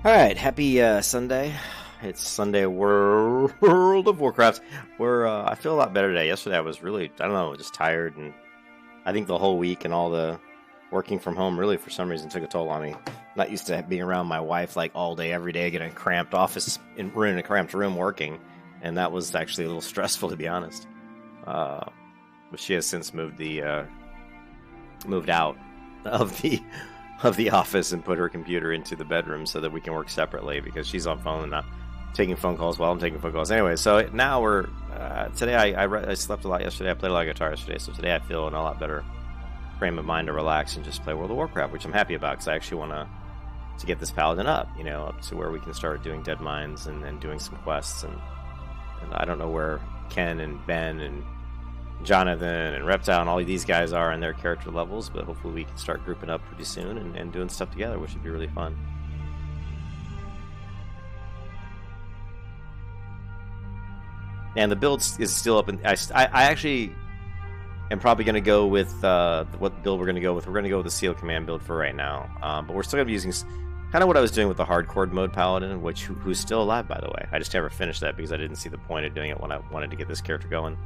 All right, happy Sunday. It's Sunday World of Warcraft. I feel a lot better today. Yesterday I was really, I don't know, just tired, and I think the whole week and all the working from home really for some reason took a toll on me. Not used to being around my wife like all day, every day, getting a cramped office in a cramped room working, and that was actually a little stressful to be honest. But she has since moved out of the office and put her computer into the bedroom so that we can work separately because she's on phone and not taking phone calls while I'm taking phone calls. Anyway, so now we're today I slept a lot yesterday. I played a lot of guitar yesterday, so today I feel in a lot better frame of mind to relax and just play World of Warcraft, which I'm happy about because I actually want to get this Paladin up, up to where we can start doing dead mines and doing some quests. And I don't know where Ken and Ben and Jonathan and Reptile and all of these guys are in their character levels, but hopefully we can start grouping up pretty soon and doing stuff together, which would be really fun. And the build is still up, and I actually am probably going to go with what build we're going to go with. We're going to go with the Seal Command build for right now, but we're still going to be using kind of what I was doing with the hardcore mode Paladin, who's still alive, by the way. I just never finished that because I didn't see the point of doing it when I wanted to get this character going.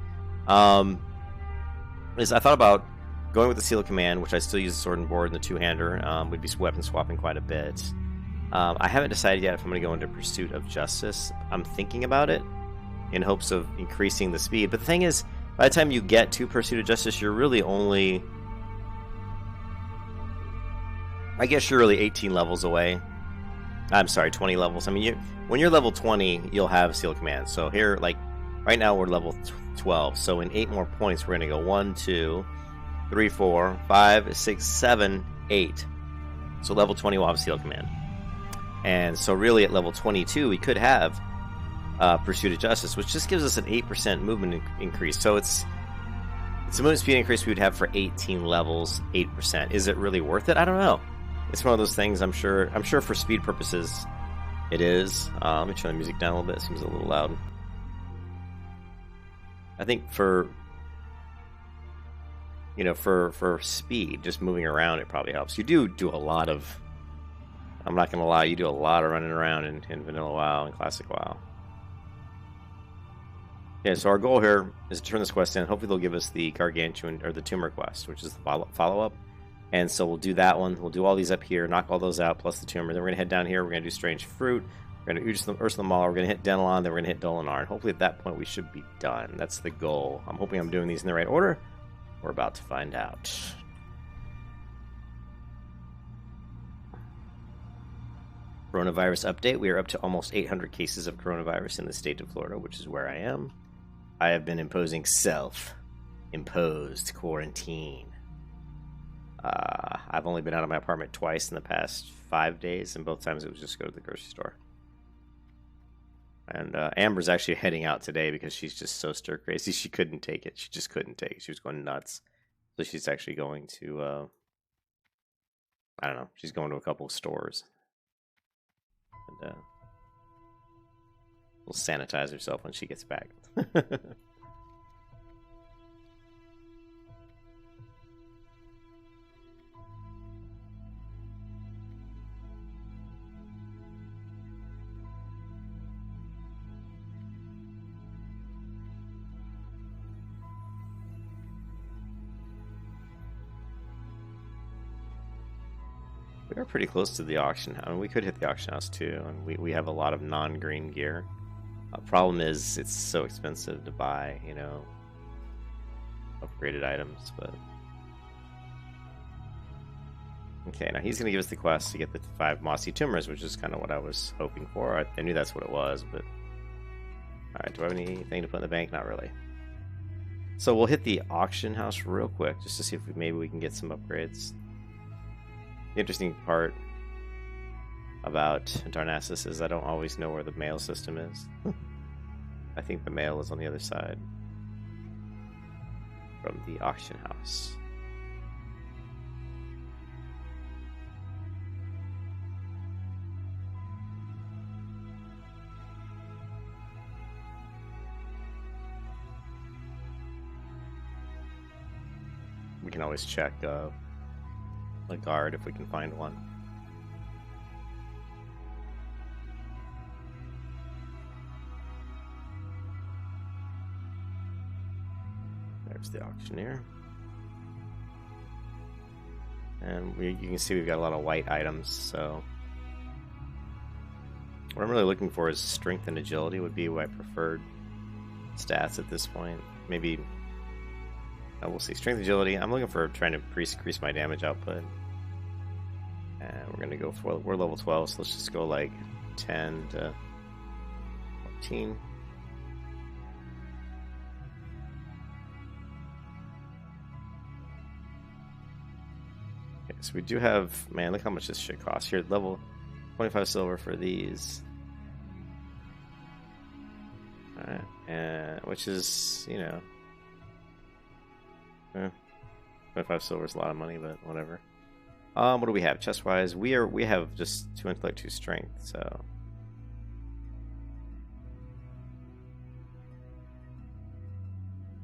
Is I thought about going with the Seal Command, which I still use the sword and board and the two-hander. We'd be weapon swapping quite a bit. I haven't decided yet if I'm going to go into Pursuit of Justice. I'm thinking about it in hopes of increasing the speed. But the thing is, by the time you get to Pursuit of Justice, you're really only... I guess you're really 18 levels away. I'm sorry, 20 levels. I mean, when you're level 20, you'll have Seal Command. So here, like, right now we're level 12. So in 8 more points, we're going to go 1, 2, 3, 4, 5, 6, 7, 8. So level 20 will have Seal Command. And so really at level 22, we could have Pursuit of Justice, which just gives us an 8% movement increase. So it's a movement speed increase we would have for 18 levels, 8%. Is it really worth it? I don't know. It's one of those things. I'm sure for speed purposes, it is. Let me turn the music down a little bit. It seems a little loud. I think for speed, just moving around, it probably helps. You do a lot of. I'm not gonna lie, you do a lot of running around in Vanilla WoW and Classic WoW. Okay, so our goal here is to turn this quest in. Hopefully they'll give us the Gargantuan, or the Tumor quest, which is the follow-up. And so we'll do that one. We'll do all these up here, knock all those out, plus the Tumor. Then we're going to head down here. We're going to do Strange Fruit. We're going to Ursula Maul. We're going to hit Denelon. Then we're going to hit Dolinar. And hopefully at that point we should be done. That's the goal. I'm hoping I'm doing these in the right order. We're about to find out. Coronavirus update. We are up to almost 800 cases of coronavirus in the state of Florida, which is where I am. I have been imposing self-imposed quarantine. I've only been out of my apartment twice in the past 5 days, and both times it was just go to the grocery store. And Amber's actually heading out today because she's just so stir crazy. She couldn't take it. She just couldn't take it. She was going nuts. So she's actually going to, I don't know, she's going to a couple of stores. And will sanitize herself when she gets back. We are pretty close to the auction house. I mean, we could hit the auction house too, and we have a lot of non-green gear. Problem is, it's so expensive to buy, upgraded items, but... Okay, now he's going to give us the quest to get the 5 mossy tumors, which is kind of what I was hoping for. I knew that's what it was, but... Alright, do I have anything to put in the bank? Not really. So we'll hit the auction house real quick, just to see if maybe we can get some upgrades. The interesting part about Darnassus is I don't always know where the mail system is. I think the mail is on the other side from the auction house. We can always check a guard if we can find one. There's the auctioneer. And you can see we've got a lot of white items, so what I'm really looking for is strength and agility would be my preferred stats at this point. Maybe we'll see. Strength, agility. I'm looking for trying to increase my damage output. And we're gonna go for, we're level 12, so let's just go like 10 to 14. Okay, so we do have, man, look how much this shit costs here. Level 25 silver for these. Alright, and which is, you know, 25 silver is a lot of money, but whatever. What do we have chest wise? We have just 2 intellect, 2 strength,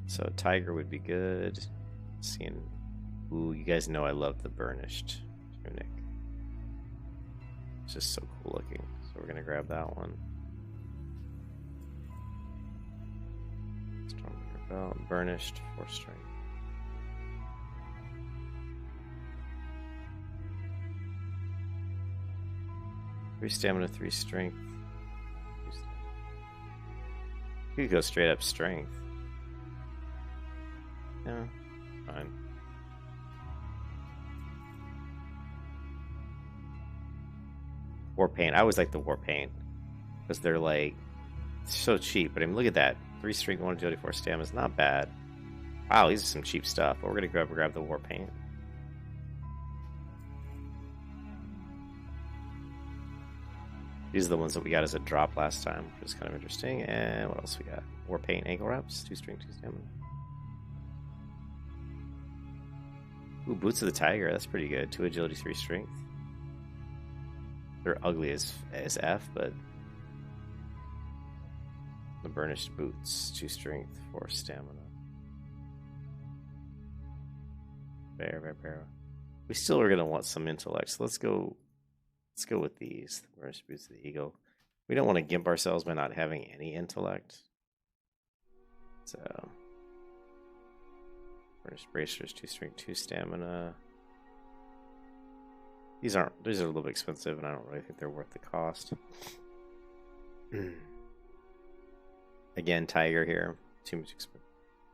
so tiger would be good. Seeing, ooh, you guys know I love the burnished tunic. It's just so cool looking. So we're gonna grab that one. Stormbringer belt, burnished, 4 strength. 3 stamina, 3 strength. You could go straight up strength. Yeah, fine. War paint. I always like the war paint because they're like so cheap. But I mean, look at that. 3 strength, 1 agility, 4 stamina is not bad. Wow, these are some cheap stuff. But we're gonna grab the war paint. These are the ones that we got as a drop last time, which is kind of interesting. And what else we got? War paint, ankle wraps, 2 strength, 2 stamina. Ooh, boots of the tiger. That's pretty good. 2 agility, 3 strength. They're ugly as F, but the burnished boots, 2 strength, 4 stamina. Fair. We still are gonna want some intellect, so let's go with these. The burnished boots of the eagle. We don't want to gimp ourselves by not having any intellect. So burnished bracers, 2 strength, 2 stamina. These are a little bit expensive, and I don't really think they're worth the cost. Again, tiger here, too much expensive,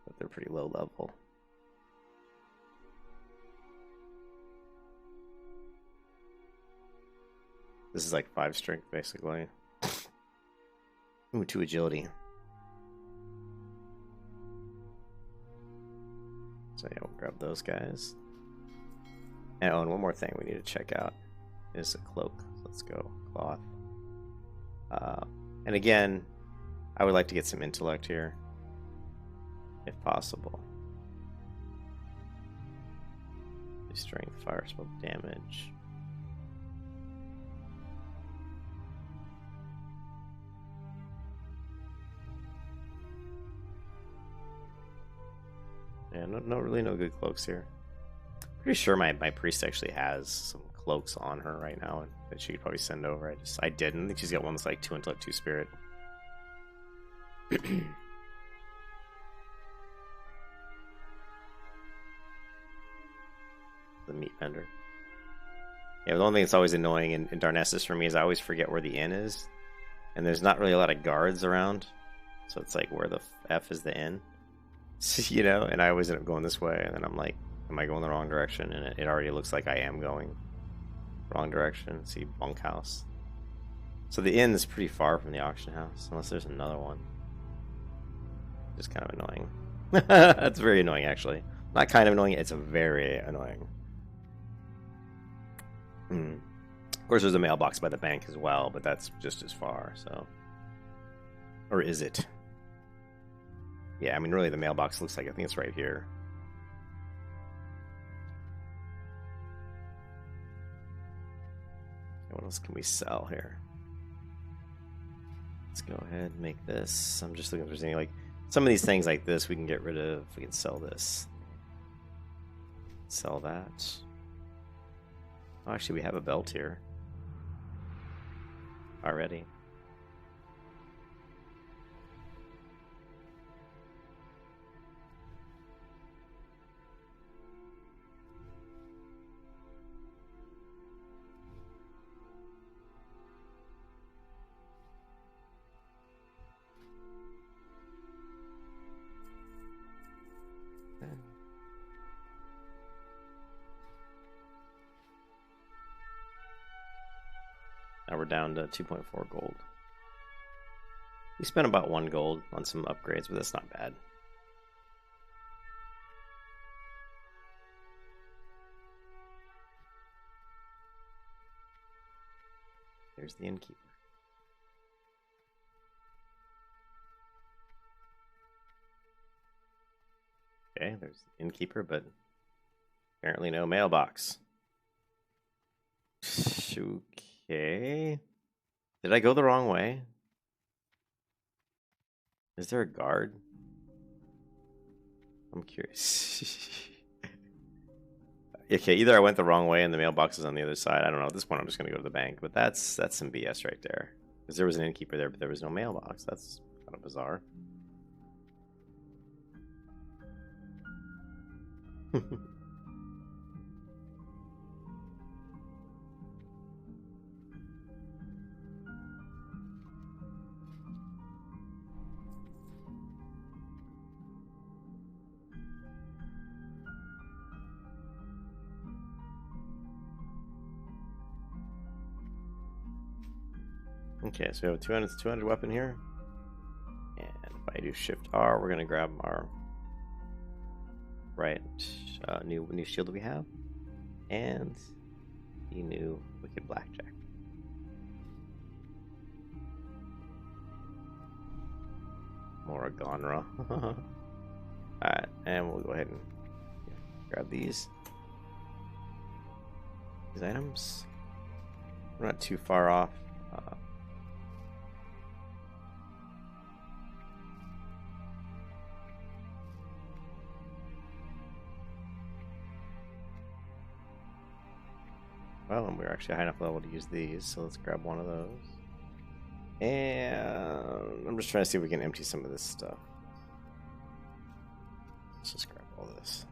but they're pretty low level. This is like 5 strength, basically. Ooh, 2 agility. So yeah, we'll grab those guys. And oh, and one more thing we need to check out is a cloak. Let's go, cloth. And again, I would like to get some intellect here, if possible. Strength, fire spell damage. Yeah, no good cloaks here. Pretty sure my priest actually has some cloaks on her right now that she could probably send over. I didn't. I think she's got one that's like 2 intellect, 2 spirit. The meat vendor. Yeah, the only thing that's always annoying in Darnassus for me is I always forget where the inn is, and there's not really a lot of guards around, so it's like where the F is the inn. You know, and I always end up going this way, and then I'm like, am I going the wrong direction? And it already looks like I am going wrong direction. See, bunkhouse. So the inn is pretty far from the auction house, unless there's another one. Just kind of annoying. That's very annoying, actually. Not kind of annoying, it's very annoying. Of course, there's a mailbox by the bank as well, but that's just as far, so. Or is it? Yeah, I mean, really, the mailbox looks like, I think it's right here. What else can we sell here? Let's go ahead and make this. I'm just looking for anything like some of these things like this we can get rid of. We can sell this. Sell that. Oh, actually, we have a belt here already. Now we're down to 2.4 gold. We spent about 1 gold on some upgrades, but that's not bad. There's the innkeeper. Okay, there's the innkeeper, but apparently no mailbox. Okay. Did I go the wrong way? Is there a guard? I'm curious. Okay, either I went the wrong way and the mailbox is on the other side. I don't know. At this point, I'm just going to go to the bank. But that's some BS right there. Because there was an innkeeper there, but there was no mailbox. That's kind of bizarre. Okay, so we have a 200 weapon here. And if I do Shift R, we're going to grab our new shield that we have. And the new Wicked Blackjack. More Gonra. Alright, and we'll go ahead and grab these items. We're not too far off. Well, and we're actually high enough level to use these, so let's grab one of those. And I'm just trying to see if we can empty some of this stuff. Let's just grab all this.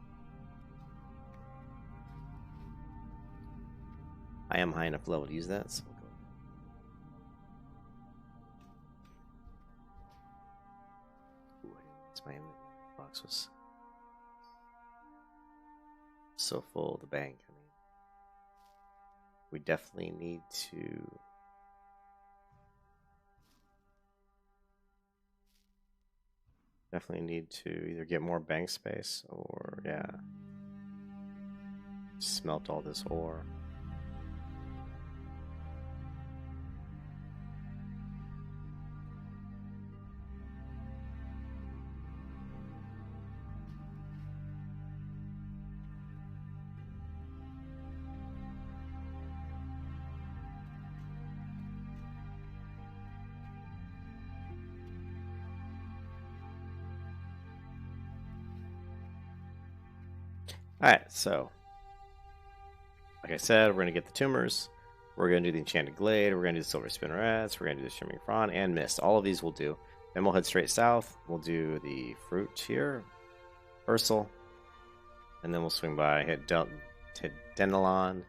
I am high enough level to use that, so we'll go. Ooh, my box was so full of the bank. I mean, we definitely need to either get more bank space or smelt all this ore. Alright, so like I said, we're going to get the tumors, we're going to do the enchanted glade, we're going to do the silver spinnerets, we're going to do the shimmering frond and mist. All of these we'll do. Then we'll head straight south. We'll do the fruit here, Ursel, and then we'll swing by, hit Denelon,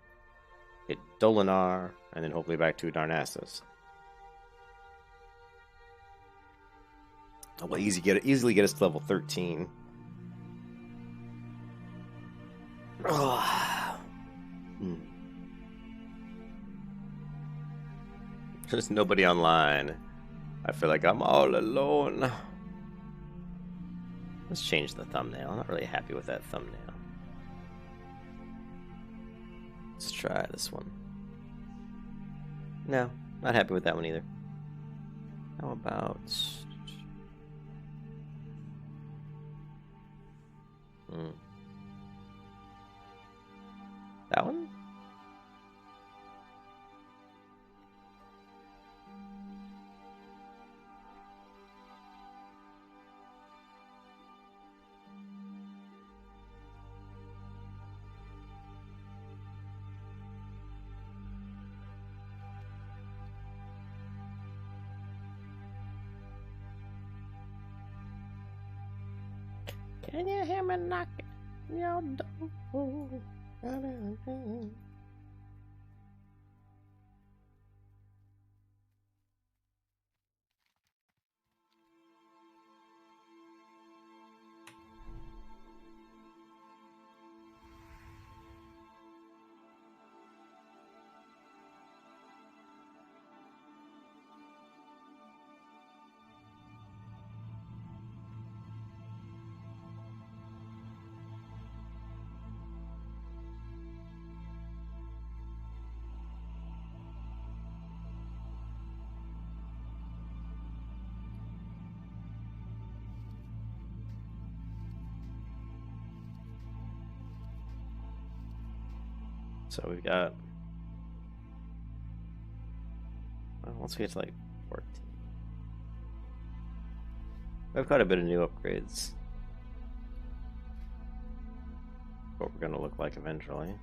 hit Dolinar, and then hopefully back to Darnassus. We'll easily get us to level 13. There's nobody online. I feel like I'm all alone. Let's change the thumbnail. I'm not really happy with that thumbnail. Let's try this one. No, not happy with that one either. How about... that one? Can you hear me knocking your door? So we've got, well, once we get to like 14, we have quite a bit of new upgrades. What we're going to look like eventually.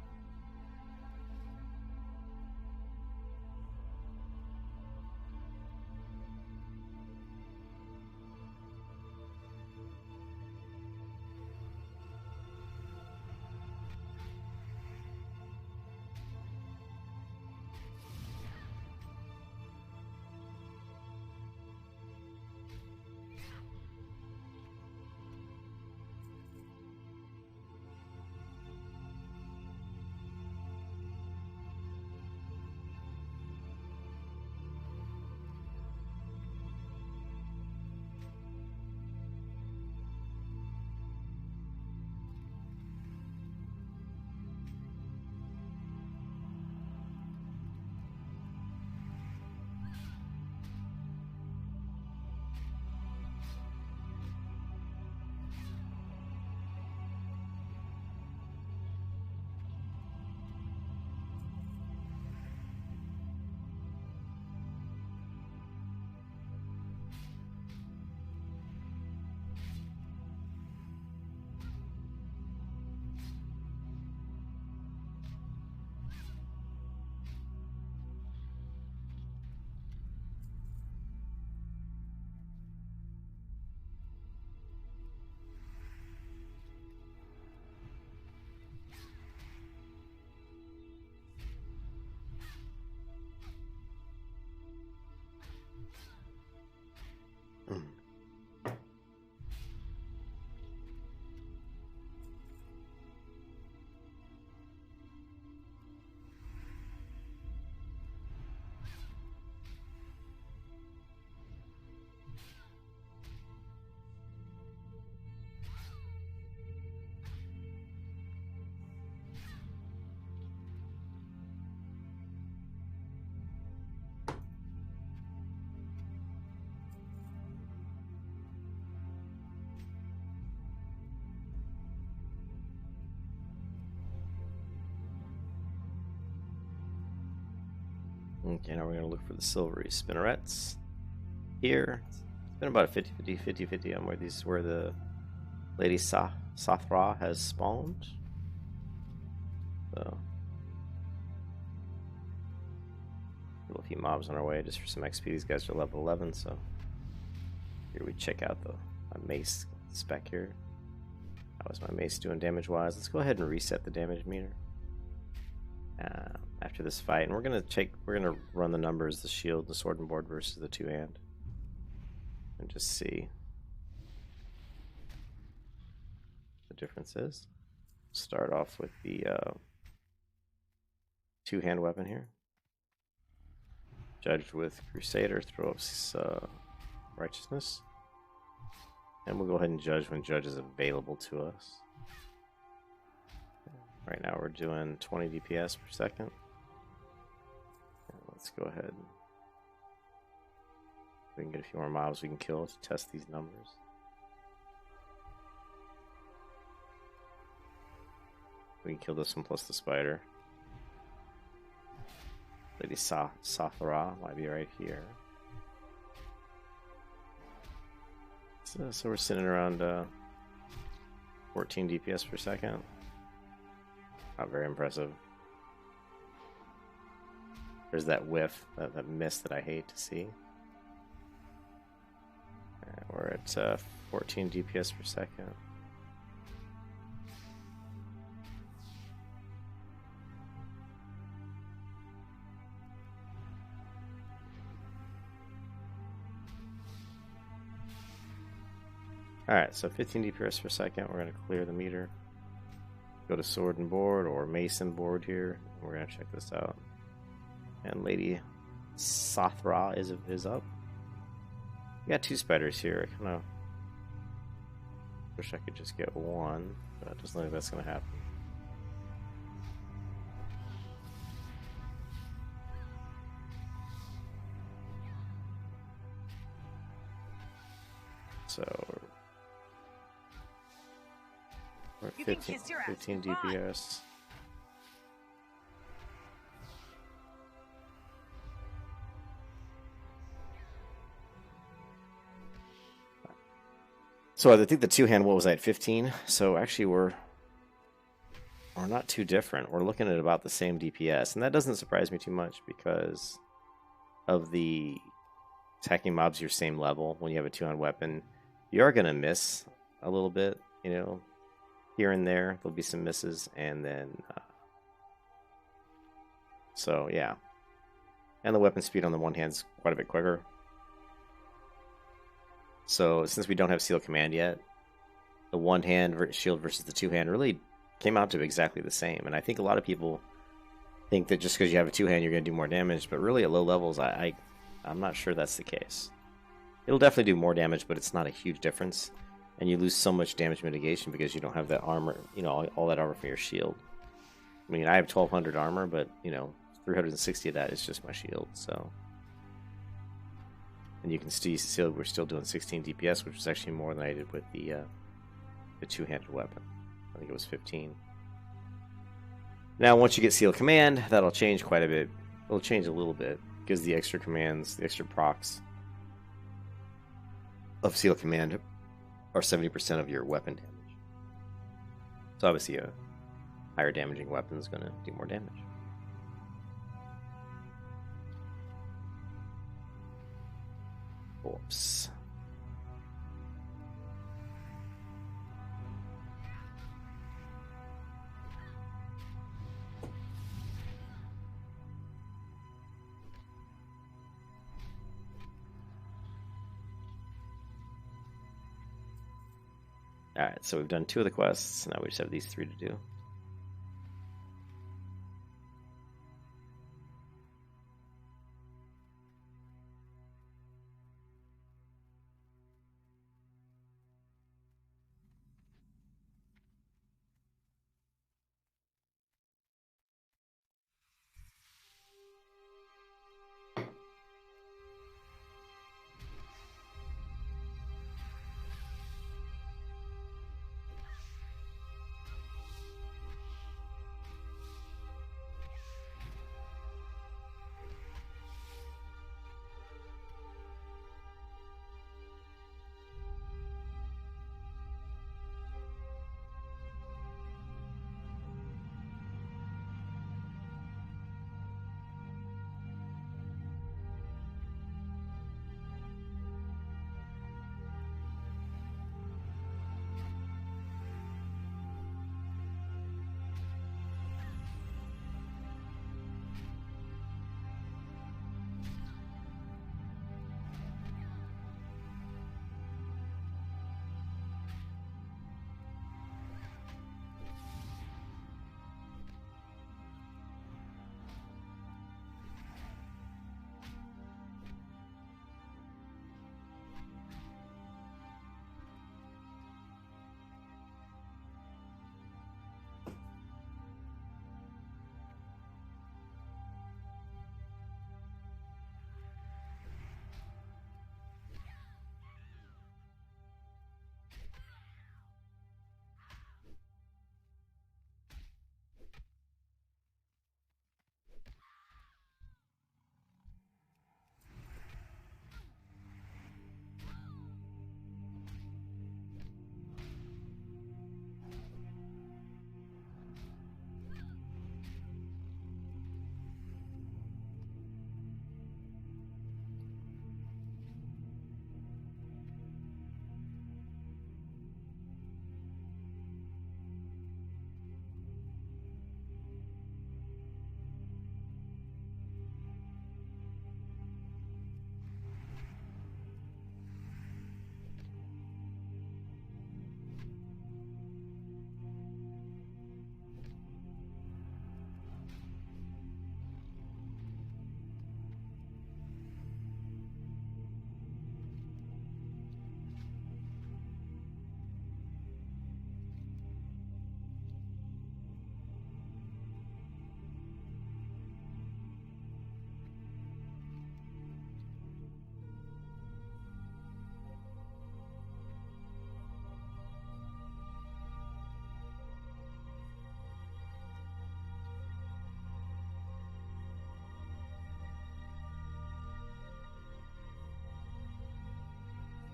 Okay, now we're going to look for the silvery spinnerets here. It's been about a 50-50 on where the Lady Sathra has spawned. So, a few mobs on our way just for some XP. These guys are level 11, so here we check out my mace spec here. How is my mace doing damage-wise? Let's go ahead and reset the damage meter. After this fight, and we're gonna run the numbers, the shield, the sword and board versus the two-hand, and just see what the difference is. Start off with the two-hand weapon here. Judged with Crusader, throw up Righteousness, and we'll go ahead and judge when judge is available to us. Right now we're doing 20 DPS per second. Let's go ahead. We can get a few more mobs we can kill to test these numbers. We can kill this one plus the spider. Lady Sathra might be right here. So we're sitting around 14 DPS per second. Not very impressive. There's that whiff, that mist that I hate to see. We're at 14 DPS per second. Alright, so 15 DPS per second. We're going to clear the meter. Go to sword and board or mason board here. We're going to check this out. And Lady Sathra is up. We got two spiders here. I kind of wish I could just get one, but it doesn't look like that's going to happen. So we're at 15 DPS. So I think the two-hand, what was I, at 15? So actually we're not too different. We're looking at about the same DPS, and that doesn't surprise me too much because of the attacking mobs your same level. When you have a two-hand weapon, you are going to miss a little bit, you know, here and there. There'll be some misses, and then so yeah. And the weapon speed on the one hand's quite a bit quicker. So since we don't have Seal Command yet, the one-hand shield versus the two-hand really came out to exactly the same. And I think a lot of people think that just because you have a two-hand, you're going to do more damage. But really, at low levels, I'm not sure that's the case. It'll definitely do more damage, but it's not a huge difference. And you lose so much damage mitigation because you don't have that armor, you know, all that armor for your shield. I mean, I have 1200 armor, but, you know, 360 of that is just my shield, so. And you can see we're still doing 16 DPS, which is actually more than I did with the two-handed weapon. I think it was 15. Now, once you get Seal Command, that'll change quite a bit. It'll change a little bit, because the extra commands, the extra procs of Seal Command are 70% of your weapon damage. So obviously a higher damaging weapon is going to do more damage. Oops. Alright, so we've done 2 of the quests. Now we just have these 3 to do.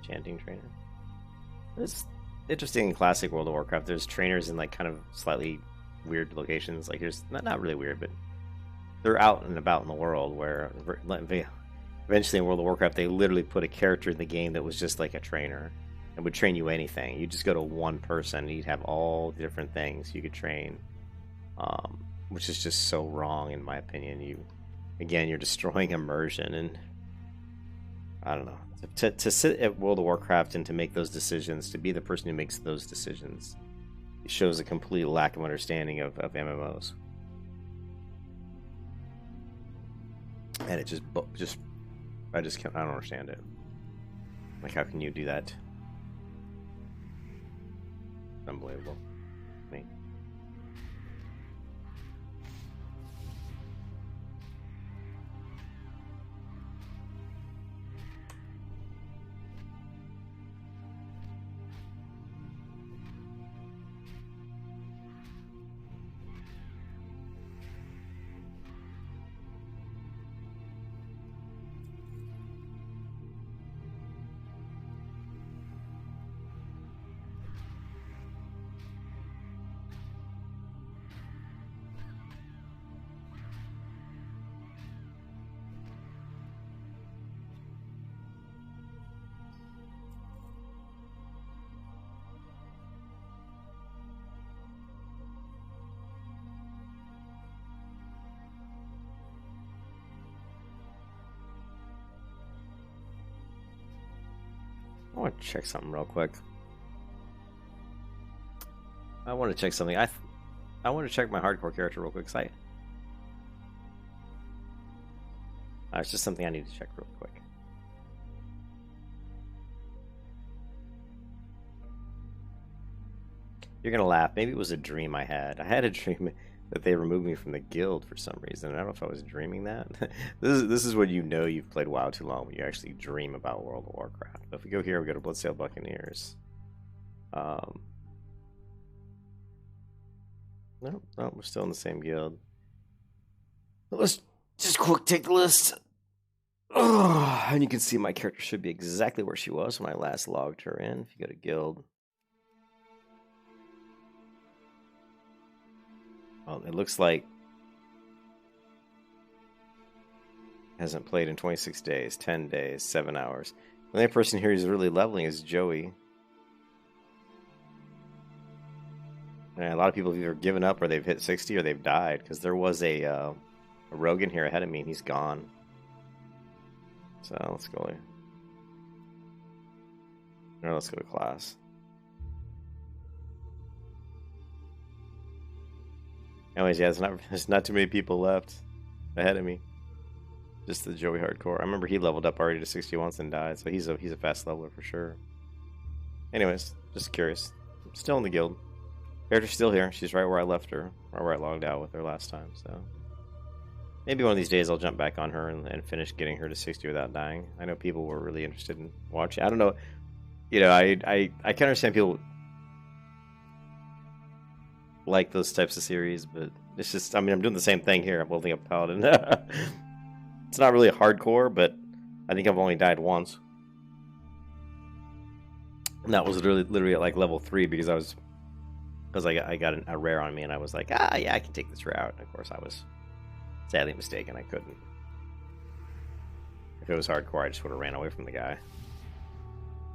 Chanting trainer. It's interesting in classic World of Warcraft. There's trainers in like kind of slightly weird locations. Like here's not really weird, but they're out and about in the world. Where eventually in World of Warcraft they literally put a character in the game that was just like a trainer and would train you anything. You just go to one person and you'd have all the different things you could train, which is just so wrong in my opinion. You're destroying immersion, and I don't know. To sit at World of Warcraft and to make those decisions, to be the person who makes those decisions, it shows a complete lack of understanding of MMOs. And it I don't understand it. Like, how can you do that? Unbelievable. Me. I want to check something real quick. I want to check something. I want to check my hardcore character real quick. It's just something I need to check real quick. You're gonna laugh. Maybe it was a dream I had. I had a dream that they removed me from the guild for some reason. I don't know if I was dreaming that. This is when you know you've played WoW too long, when you actually dream about World of Warcraft. If we go here, we go to Bloodsail Buccaneers. No, we're still in the same guild. Let's just quick take the list. Oh, and you can see my character should be exactly where she was when I last logged her in. If you go to guild. Well, it looks like hasn't played in 26 days, 10 days, 7 hours. The only person here who's really leveling is Joey. And a lot of people have either given up or they've hit 60 or they've died, because there was a rogue in here ahead of me and he's gone. So let's go here. No, let's go to class. Anyways, yeah, there's not too many people left ahead of me. Just the Joey hardcore. I remember he leveled up already to 60 once and died, so he's a fast leveler for sure. Anyways, just curious. I'm still in the guild. Character's still here. She's right where I left her, or where I logged out with her last time. So maybe one of these days I'll jump back on her and finish getting her to 60 without dying. I know people were really interested in watching. I don't know. You know, I can understand people like those types of series, but it's just, I mean, I'm doing the same thing here. I'm building up Paladin. It's not really hardcore, but I think I've only died once. And that was literally at like level 3 because I got a rare on me and I was like, yeah, I can take this route. And of course, I was sadly mistaken. I couldn't. If it was hardcore, I just would have ran away from the guy.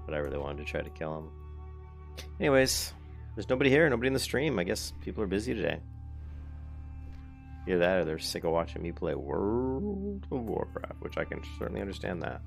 But I really wanted to try to kill him. Anyways, there's nobody here, nobody in the stream. I guess people are busy today. Either that or they're sick of watching me play World of Warcraft, which I can certainly understand that.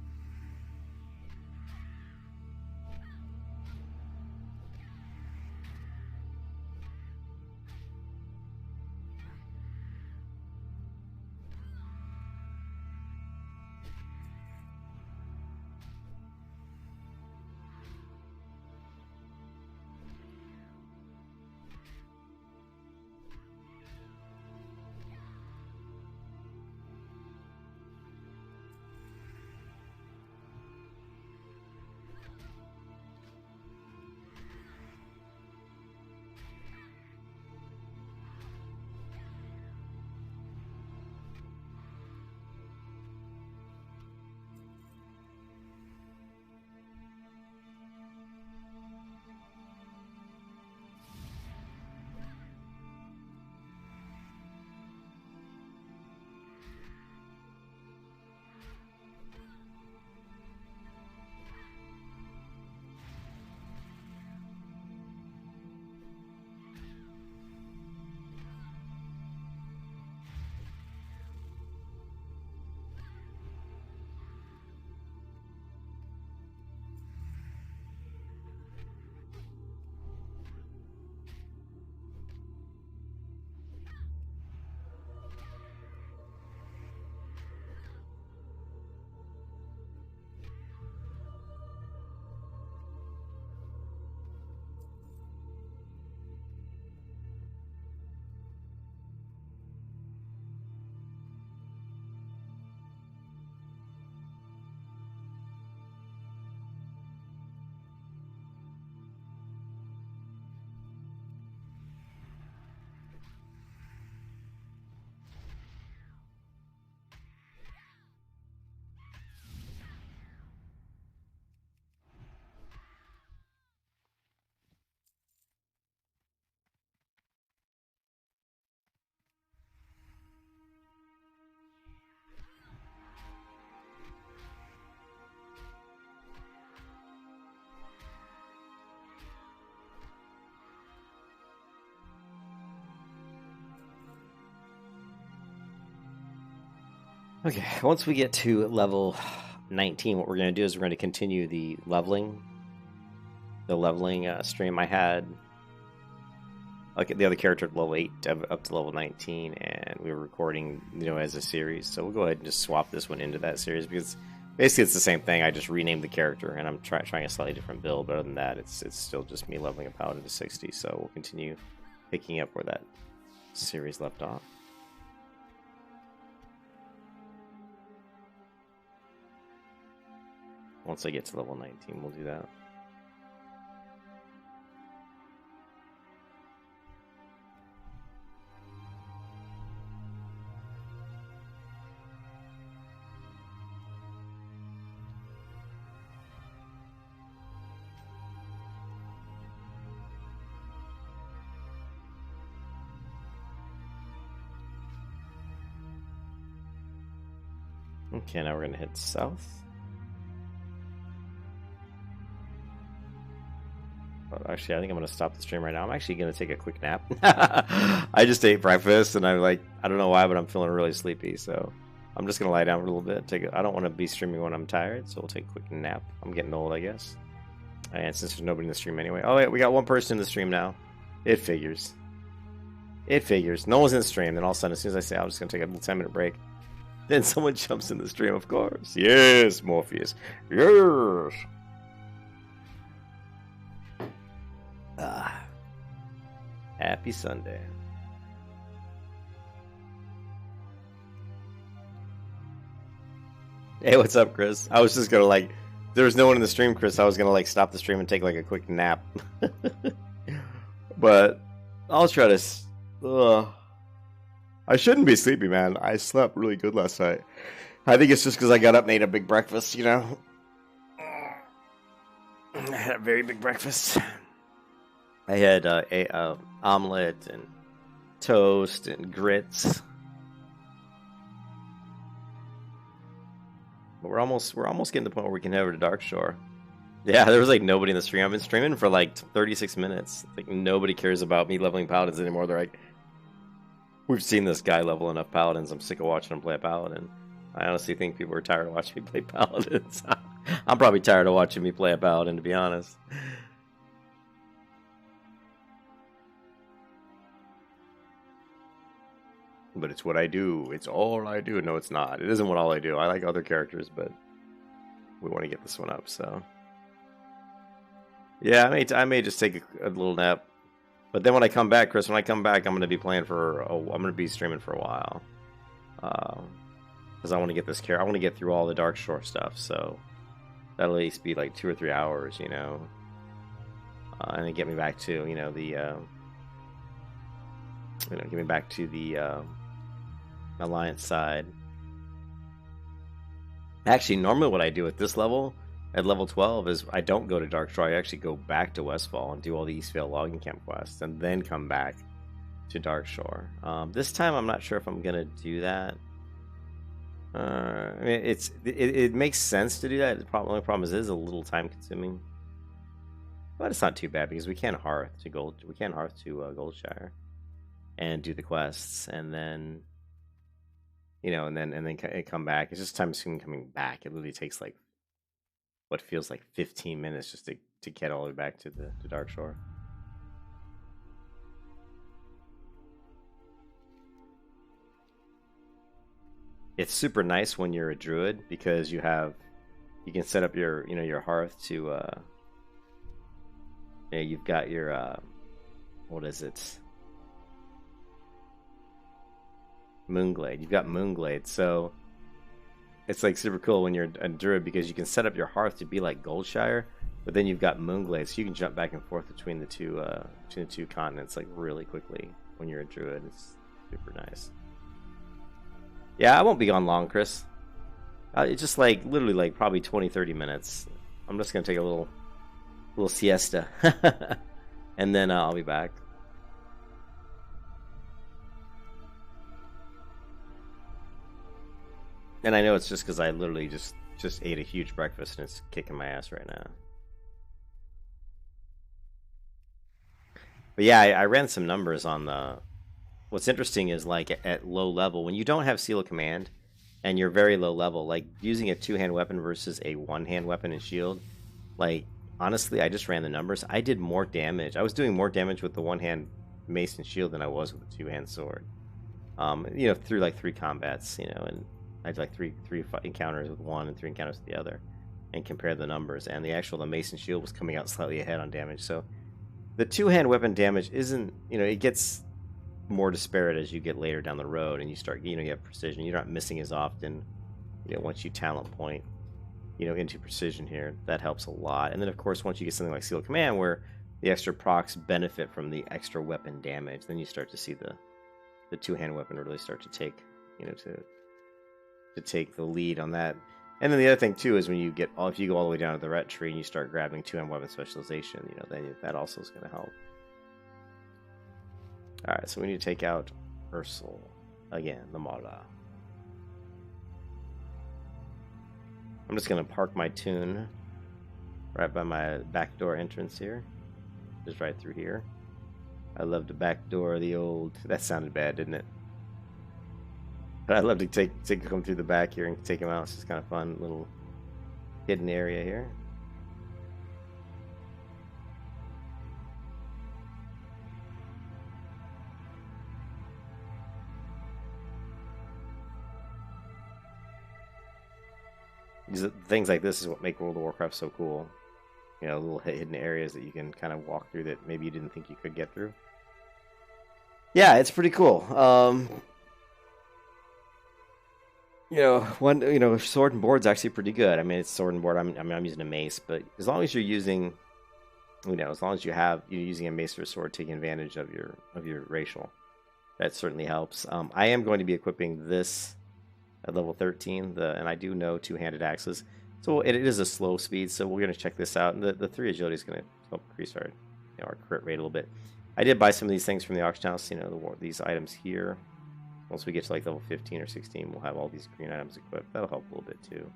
Okay, once we get to level 19, what we're going to do is we're going to continue the leveling stream I had. Like the other character at level 8 up to level 19, and we were recording, as a series. So we'll go ahead and just swap this one into that series because basically it's the same thing. I just renamed the character, and I'm trying a slightly different build. But other than that, it's still just me leveling a Paladin to 60. So we'll continue picking up where that series left off. Once I get to level 19, we'll do that. Okay, now we're going to head south. But actually, I think I'm going to stop the stream right now. I'm actually going to take a quick nap. I just ate breakfast, and I'm like, I don't know why, but I'm feeling really sleepy. So I'm just going to lie down for a little bit. I don't want to be streaming when I'm tired, so we'll take a quick nap. I'm getting old, I guess. And since there's nobody in the stream anyway. Oh, wait, we got one person in the stream now. It figures. It figures. No one's in the stream. Then all of a sudden, as soon as I say I'm just going to take a little 10-minute break, then someone jumps in the stream, of course. Yes, Morpheus. Yes. Happy Sunday. Hey, what's up, Chris? I was just gonna there was no one in the stream, Chris. I was gonna stop the stream and take a quick nap. But I'll try to. I shouldn't be sleepy, man. I slept really good last night. I think it's just because I got up and ate a big breakfast, I had a very big breakfast. I had a omelet and toast and grits. But we're almost getting to the point where we can head over to Darkshore. Yeah, there was nobody in the stream. I've been streaming for 36 minutes. Nobody cares about me leveling Paladins anymore. They're like, we've seen this guy level enough Paladins. I'm sick of watching him play a Paladin. I honestly think people are tired of watching me play Paladins. I'm probably tired of watching me play a Paladin, to be honest. But it's what I do. It's all I do. No, it's not. It isn't what all I do. I like other characters, but we want to get this one up, so. Yeah, I may just take a little nap. But then when I come back, Chris, I'm going to be playing I'm going to be streaming for a while. Because I want to get this I want to get through all the Darkshore stuff, so that'll at least be 2 or 3 hours, and then get me back to, get me back to the Alliance side. Actually, normally what I do at this level, at level 12, is I don't go to Darkshore. I actually go back to Westfall and do all the Eastvale logging camp quests, and then come back to Darkshore. This time, I'm not sure if I'm gonna do that. I mean, it makes sense to do that. The only problem is it is a little time consuming, but it's not too bad because we can hearth to Goldshire and do the quests, and then and then come back. It's just time consuming coming back. It literally takes what feels like 15 minutes just to get all the way back to Darkshore. It's super nice when you're a druid because you can set up your hearth to you've got your what is it? Moonglade. You've got Moonglade, so it's super cool when you're a druid because you can set up your hearth to be like Goldshire, but then you've got Moonglade, so you can jump back and forth between the two continents really quickly when you're a druid. It's super nice. Yeah, I won't be gone long, Chris. It's just literally probably 20-30 minutes. I'm just gonna take a little siesta, and then I'll be back. And I know it's just because I literally just ate a huge breakfast and it's kicking my ass right now. But yeah, I ran some numbers on the... What's interesting is at low level, when you don't have Seal of Command, and you're very low level, like using a two-hand weapon versus a one-hand weapon and shield, like honestly, I just ran the numbers. I did more damage. I was doing more damage with the one-hand mace and shield than I was with the two-hand sword. Through like 3 combats, and I had like three encounters with one and 3 encounters with the other, and compare the numbers. And the mace and shield was coming out slightly ahead on damage. So the two-hand weapon damage isn't, it gets more disparate as you get later down the road, and you start, you have precision. You're not missing as often, once you talent point, into precision here. That helps a lot. And then of course, once you get something like Seal Command, where the extra procs benefit from the extra weapon damage, then you start to see the two-hand weapon really start to take, to take the lead on that. And then the other thing too is when if you go all the way down to the ret tree and you start grabbing two-hand weapon specialization, then that also is going to help. All right, so we need to take out Ursel again, the Mara. I'm just going to park my tune right by my backdoor entrance here, just right through here. I love to backdoor the old. That sounded bad, didn't it? But I love to come through the back here and take him out. It's just kind of fun, little hidden area here. Things like this is what make World of Warcraft so cool. Little hidden areas that you can kind of walk through that maybe you didn't think you could get through. Yeah, it's pretty cool. Sword and board's actually pretty good. I mean, it's sword and board. I'm using a mace, but as long as you're using, as long as you're using a mace or a sword, taking advantage of your racial, that certainly helps. I am going to be equipping this at level 13, and I do know two-handed axes, so it is a slow speed. So we're going to check this out, and the 3 agility is going to help increase our crit rate a little bit. I did buy some of these things from the auction house. These items here. Once we get to like level 15 or 16, we'll have all these green items equipped. That'll help a little bit too.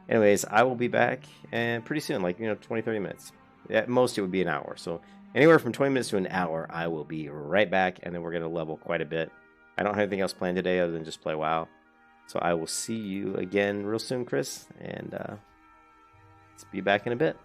Anyways, I will be back, and pretty soon, like 20-30 minutes. At most, it would be an hour. So anywhere from 20 minutes to an hour, I will be right back, and then we're going to level quite a bit. I don't have anything else planned today other than just play WoW. So I will see you again real soon, Chris, and let's be back in a bit.